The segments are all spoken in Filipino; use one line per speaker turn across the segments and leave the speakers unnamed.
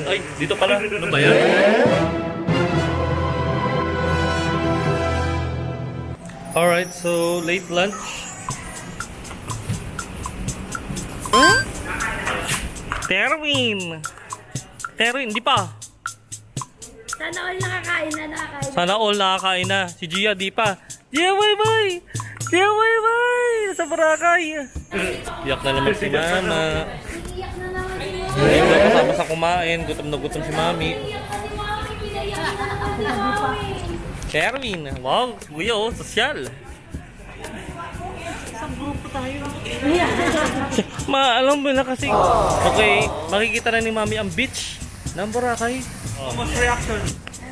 Ay, dito pala. Ano ba yan? Alright, so late lunch. Terwin! Terwin, di pa.
Sana all nakakain na nakakain.
Sana all nakakain na. Si Gia, di pa. Gia, bye-bye! Gia, bye-bye! Sa Boracay. Iyak na naman si Mama.
Iiyak na naman si Mami.
Hindi ko kasama sa kumain. Gutom na gutom si Mami.
Iiyak na si Mami. Pinayak na naman si Mami.
Terwin, wow, kuya oh, sosyal. Ma, alam mo na kasi. Okay, makikita na ni Mami ang beach ng Boracay.
Momos reaction.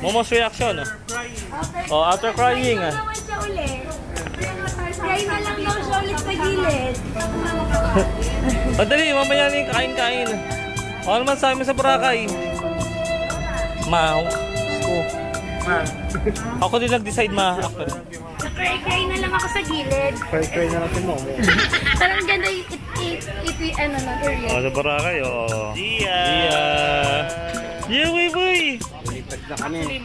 Momos reaction.
Okay.
Oh, after crying.
Cry naman siya ulit. Cry na lang daw siya ulit sa gilid.
Madali, mamaya na yung kain-kain. Ano naman sa amin sa Boracay? Ma, ako. Ako din nag-decide, ma.
Cry na lang ako sa gilid.
Cry na natin mo.
Parang ganda yung ano na, area.
Oh, sa Boracay, oh.
Gia!
Yeah, boy!
Lipat na kami.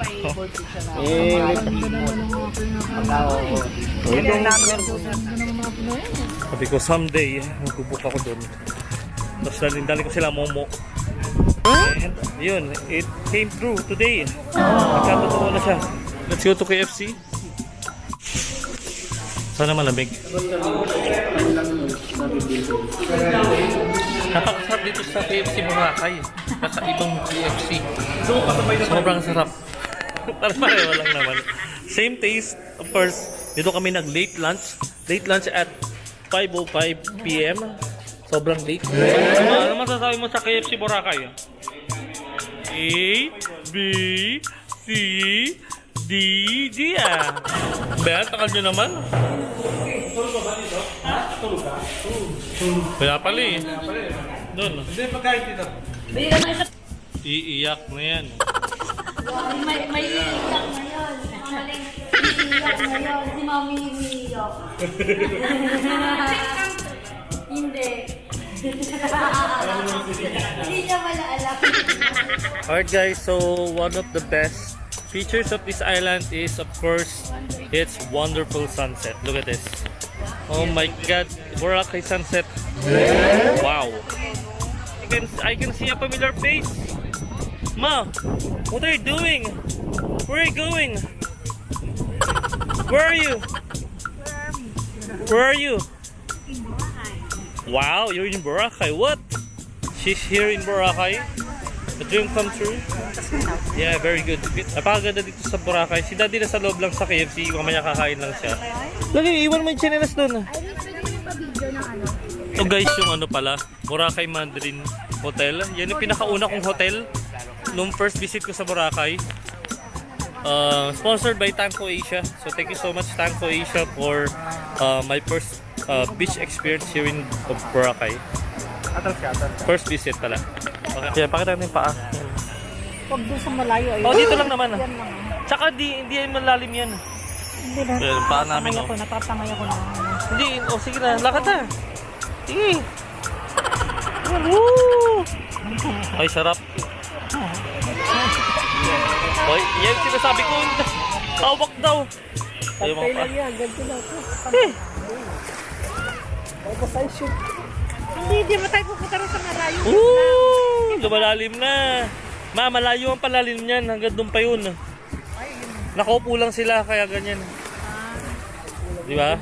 Sabi ko, someday, magbubuk ako doon. Tapos dali ko sila momo. And yun, it came true today. Nagkatotoo na siya. Let's go to KFC. Sana malamig. Napakasarap dito sa KFC Boracay. Kakaibang KFC. Sobrang sarap. Pareho lang naman. Same taste. Of course, dito kami nag late lunch. Late lunch at 5:05 PM. Sobrang late. Ano masasabi mo sa KFC Boracay? A, B, C, D, G. Ben, takal nyo naman. Tulog ka ba dito? Ha? Tulog ka? Kaya pala eh. Doon.
Hindi, pagkain dito.
Iiyak na yan.
May iiyak na yun. Iiyak na yun. Si Mami iiyak. Hindi. Hindi niya pala alam.
Alright guys, so one of the best features of this island is of course its wonderful sunset. Look at this. Oh my god, Boracay sunset. Wow. I can see a familiar face. Ma, what are you doing? Where are you going? Where are you? Where are you? Wow, you're in Boracay. What? She's here in Boracay. A dream come true. Yeah, very good. Napakaganda dito sa Boracay. Si Daddy na sa loob lang sa KFC. Mamaya kakain lang siya. Lagi, iwan mo yung chinelas doon.
Ay, pwede niyo pa-video ng ano?
Ito guys, yung ano pala, Boracay Mandarin Hotel. Yan yung pinakauna kong hotel nung first visit ko sa Boracay. Sponsored by Tanko Asia. So thank you so much Tanko Asia for my first beach experience here in Boracay. First visit pala. Okay, pakita natin yung paa.
Huwag doon sa malayo.
Oh, dito lang naman.
Yan lang.
Tsaka hindi yan malalim yan.
Hindi na.
Ayan, paa namin,
Natatangay
oh.
ako, natatangay ako na.
Hindi, sige na, lakad na. Sige. Woo! Ay, sarap. Hoy, yan sinasabi ko. Tawak daw. Ayaw mo
Pantay
pa.
lang yan, ganito lang. Tapos ay shoot. Hindi mo tayo pupunta rin sa malayo.
Lumalalim na. Ma, malayo ang palalim niyan. Hanggang doon pa yun. Nakaupo lang sila, kaya ganyan. Di ba?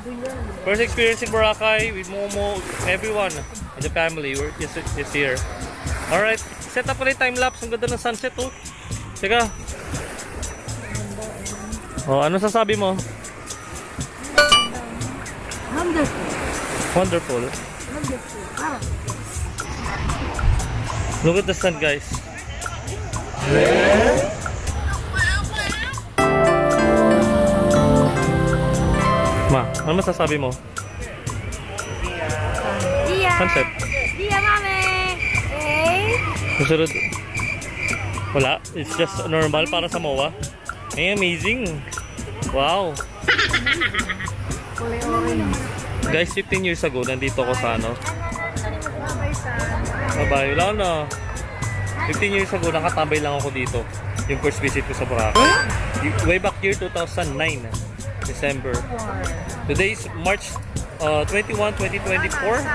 First experience in Boracay with Momo, everyone in the family is here. Alright, set up ulit time lapse. Ang ganda ng sunset, oh. Teka. Oh, ano sasabi mo?
Wonderful.
Wonderful.
Wonderful. Ah.
Look at the sun, guys. Ma, ano masasabi mo?
Iya.
Sunset.
Iya, Mami. Hey.
Susunod. Wala. It's just normal para sa MOA. Ay, amazing. Wow.
Kulay orange.
Guys, 15 years ago, nandito ako sa ano. Bye-bye. Wala na.
Hi,
15 years ago, nakatambay lang ako dito. Yung first visit ko sa Boracay. Way back year 2009, December. Today is March 21, 2024.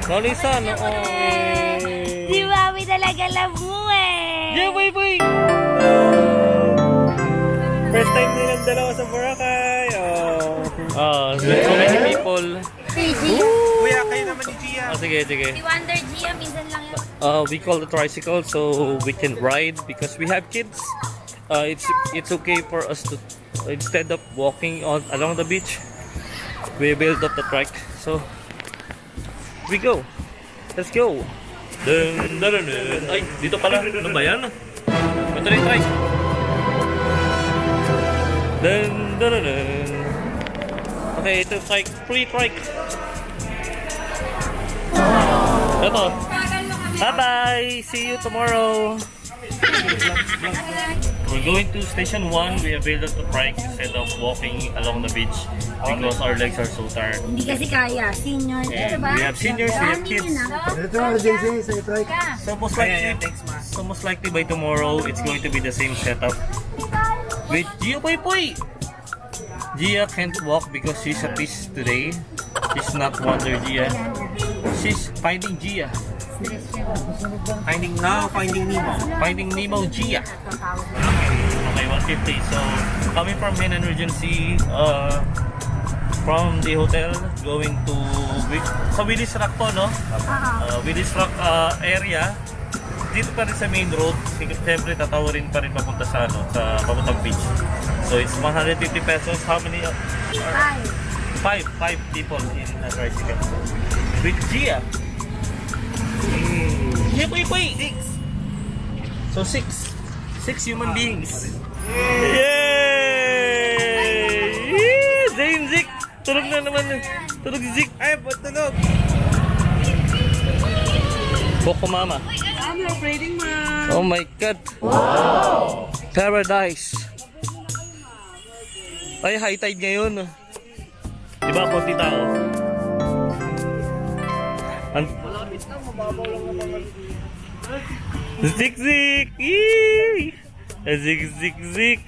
Nalisa, no?
Si Mami talaga love mo eh.
Yeah, boy! First time nilang dalawa sa Boracay. So many people.
Kuya, kayo naman ni Gia.
Sige.
Si Wonder Gia, minsan lang yun.
We call the tricycle so we can ride because we have kids. It's okay for us to instead of walking along the beach, we build up the trike. So we go. Let's go. Ay, dito pala. Ano ba yan? Ito na yung trike. Okay, ito yung trike. Free trike. Ito. Bye-bye! See you tomorrow! We're going to Station 1. We have built up the trike instead of walking along the beach because our legs are so tired.
Hindi kasi kaya. Senior.
And we have seniors, we have kids. So most likely by tomorrow, it's going to be the same setup. With Gia Poy. Gia can't walk because she's a fish today. She's not Wonder Gia. She's Finding Gia.
Finding Nemo.
Finding Nemo Gia. Okay, 150. So, coming from Henan Regency, from the hotel, going to sa Willis Rock po, no? Willis Rock area. Dito pa rin sa main road. Siyempre, tatawarin pa rin papunta sa, papuntang beach. So, it's 150 pesos. How many? Five people in a tricycle. With Gia. Six. So 6 human beings. Yay! Zayn Zik! Tulog na naman. Tulog si Zik.
Ay, tulog.
Boko Mama.
I'm operating, ma.
Oh my God. Wow! Paradise. Ay, high tide ngayon. Diba, konti tao? Zik! Yee! Zik!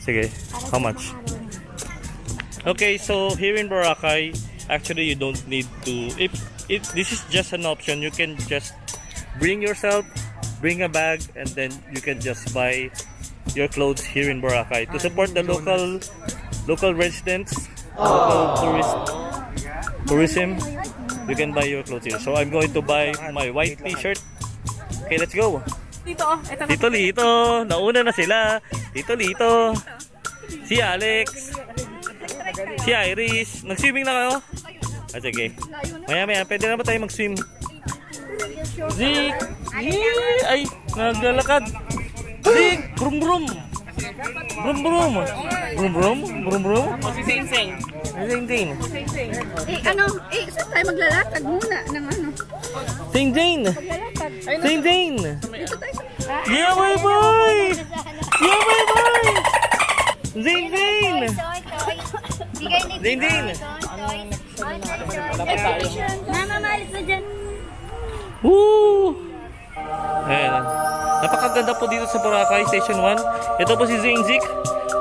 Sige, how much? Okay, so here in Boracay, actually you don't need to, if this is just an option, you can just bring yourself, bring a bag, and then you can just buy your clothes here in Boracay to support the local residents, local tourism. You can buy your clothes here. So I'm going to buy my white t-shirt. Okay, let's go.
Dito, ito na.
Tito Lito, nauna na sila. Tito Lito, si Alex, si Iris. Nag-swimming na kayo? Ah, sige. Maya, pwede na ba tayo mag-swim? Zik! Ay, naglalakad. Zik! Brum!
Si Sing.
saan tayo maglalakad muna ng ano?
Ting Jane!
Dito tayo sa...
Yeah, my boy! Zing!
Mama, malis na dyan.
Woo! Ayan. Napakaganda po dito sa Boracay, Station 1. Ito po si Zayn Zik.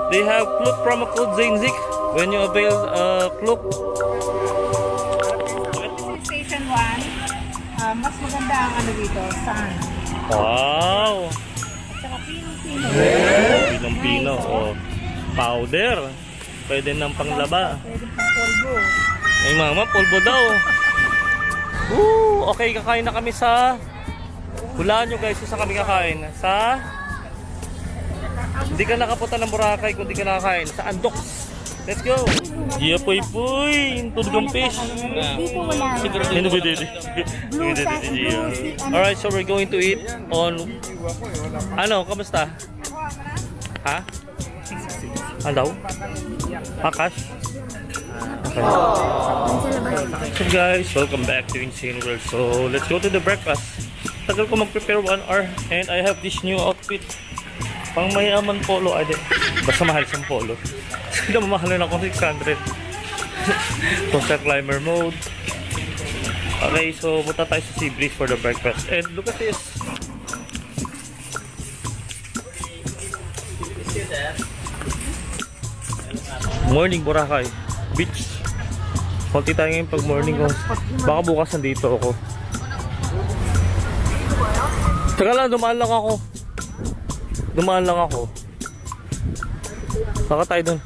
They have Klook promo code Zayn Zik. When you avail Klook.
Station 1. Mas maganda ang ano dito. Saan?
Wow!
At saka Pino.
Pinong-pino. Oh. Powder. Pwede ng panglaba.
Pwede pang polvo.
Ay mama, polvo daw. Woo! Okay, kakain na kami sa... Hulaan nyo guys, saan kami kakain? Sa... Hindi ka nakapunta ng Boracay kung di ka nakakain. Sa Andox. Let's go! Yeah, puy! Tulog ang fish.
Dito wala.
Alright, so we're going to eat on... Ano, kamusta? Ha? Ano? Akash? Okay. So guys, welcome back to Insane World. So let's go to the breakfast. Tagal ko mag-prepare 1 hour and I have this new outfit. Pang mayaman polo. Ay, basta mahal siyang polo. Sila mamahal na ako 600. Coastal climber mode. Okay, so punta tayo sa Sea Breeze for the breakfast. And look at this. Morning Boracay Beach. Konti tayo ngayon pag morning ko. Baka bukas nandito ako. Teka lang, dumaan lang ako. Baka tayo dun.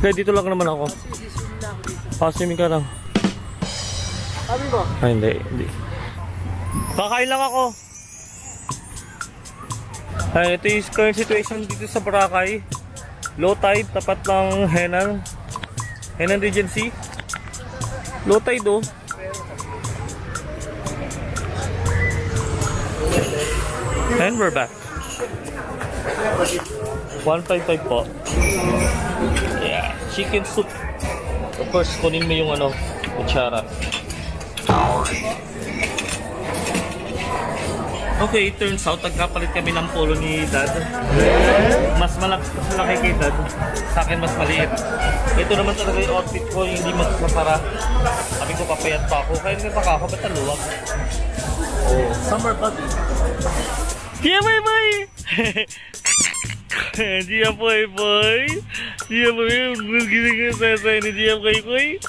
Hindi, dito lang naman ako. Swimming ka lang. Ay, hindi. Kakain lang ako. Ay, ito yung current situation dito sa Boracay. Low tide, tapat ng Henan Regency. Low tide oh. And we're back. 155 po. Yeah, chicken soup. Of course, kunin mo yung kutsara. Okay, it turns out, nagkapalit kami ng polo ni Dad. Mas malaki kay Dad. Sa akin, mas maliit. Ito naman talaga yung outfit ko, yung hindi magpapara. Sabi ko, papayat pa ako. Kaya nga baka ako, ba't naluwag? Oh, summer body. Diya, boy! Diya, boy! Diya, boy! Gising ka sa sa'yo ni Diya, boy!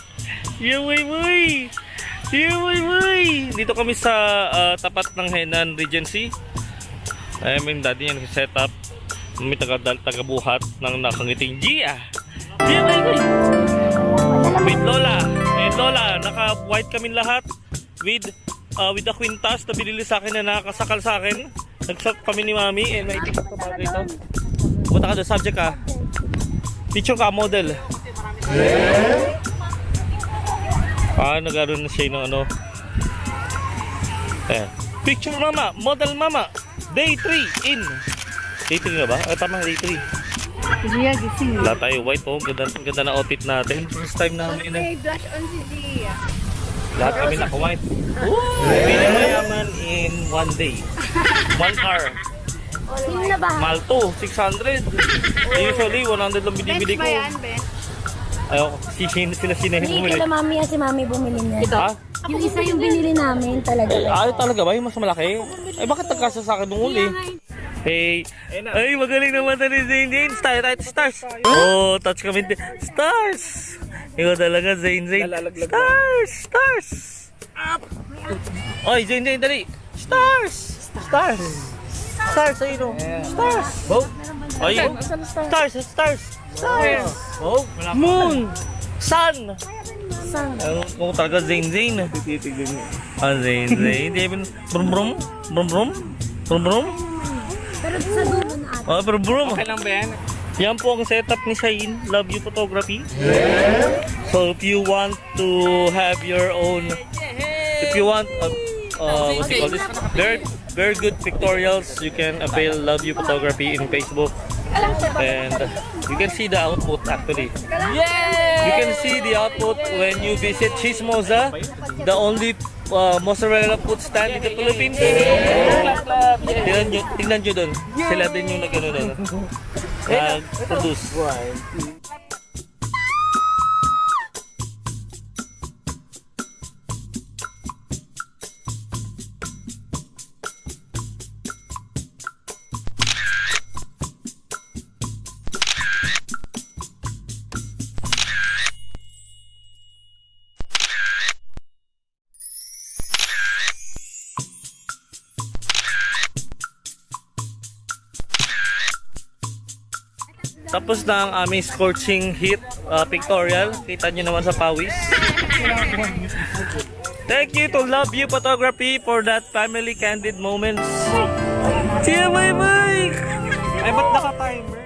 Diya, boy! Dito kami sa tapat ng Henan Regency. Ay, may daddy yan set up. May taga-buhat ng nakangiting Gia. Gia, boy! With Lola. Naka-white kami lahat. With the quintas na binili sa akin na nakasakal sa akin. Nag-shop kami ni Mami. And may tikot ka bagay ito. Punta ka doon, subject ka. Picture ka, model. Nagkaroon na siya ng Ayan. Picture mama, model mama. Day 3 in. Day 3 na ba? Tama, day 3.
Gia, gising.
Wala tayo white oh. Ganda na outfit natin. First time namin na.
May blush on si Gia.
Lahat kami naka-white. Feeling mayaman in 1 day. 1 hour.
Sino na ba?
Malto, 600. Usually, 100 lang binibili ko.
Ben?
Ayoko, sila
Hindi
bumili.
kila mami yan, si mami bumili niya.
Ha?
Yung isa yung binili namin talaga.
Talaga ba? Yung mas malaki? Ay, bakit nagkasa sa akin nung uli? Hey! Ay, magaling naman na ni Zayn Zayn. Stars! Oh, touch kami. Stars! Ikaw talaga, Zayn Zayn. Stars! Oy, Zayn Zayn, dali! Stars! Ayun o. Stars! Ay, stars! Moon! Sun! Kung talaga Zayn Zayn. Zayn Zayn. Brum brum.
Pero sa dulo na ate.
Brum brum.
Okay lang ba yan?
Yan po ang setup ni Shine. Love You Photography. So if you want to have your own, what do you call this? Very good pictorials. You can avail Love You Photography in Facebook. And you can see the output actually. You can see the output when you visit Chismosa, the only mozzarella food stand in the Philippines. Tingnan nyo dun. Sila din yung nag-produce. Tapos na ang aming scorching heat pictorial. Kita nyo naman sa pawis. Thank you to Love You Photography for that family candid moments. See you, bye-bye!
Ay, ba't naka-timer?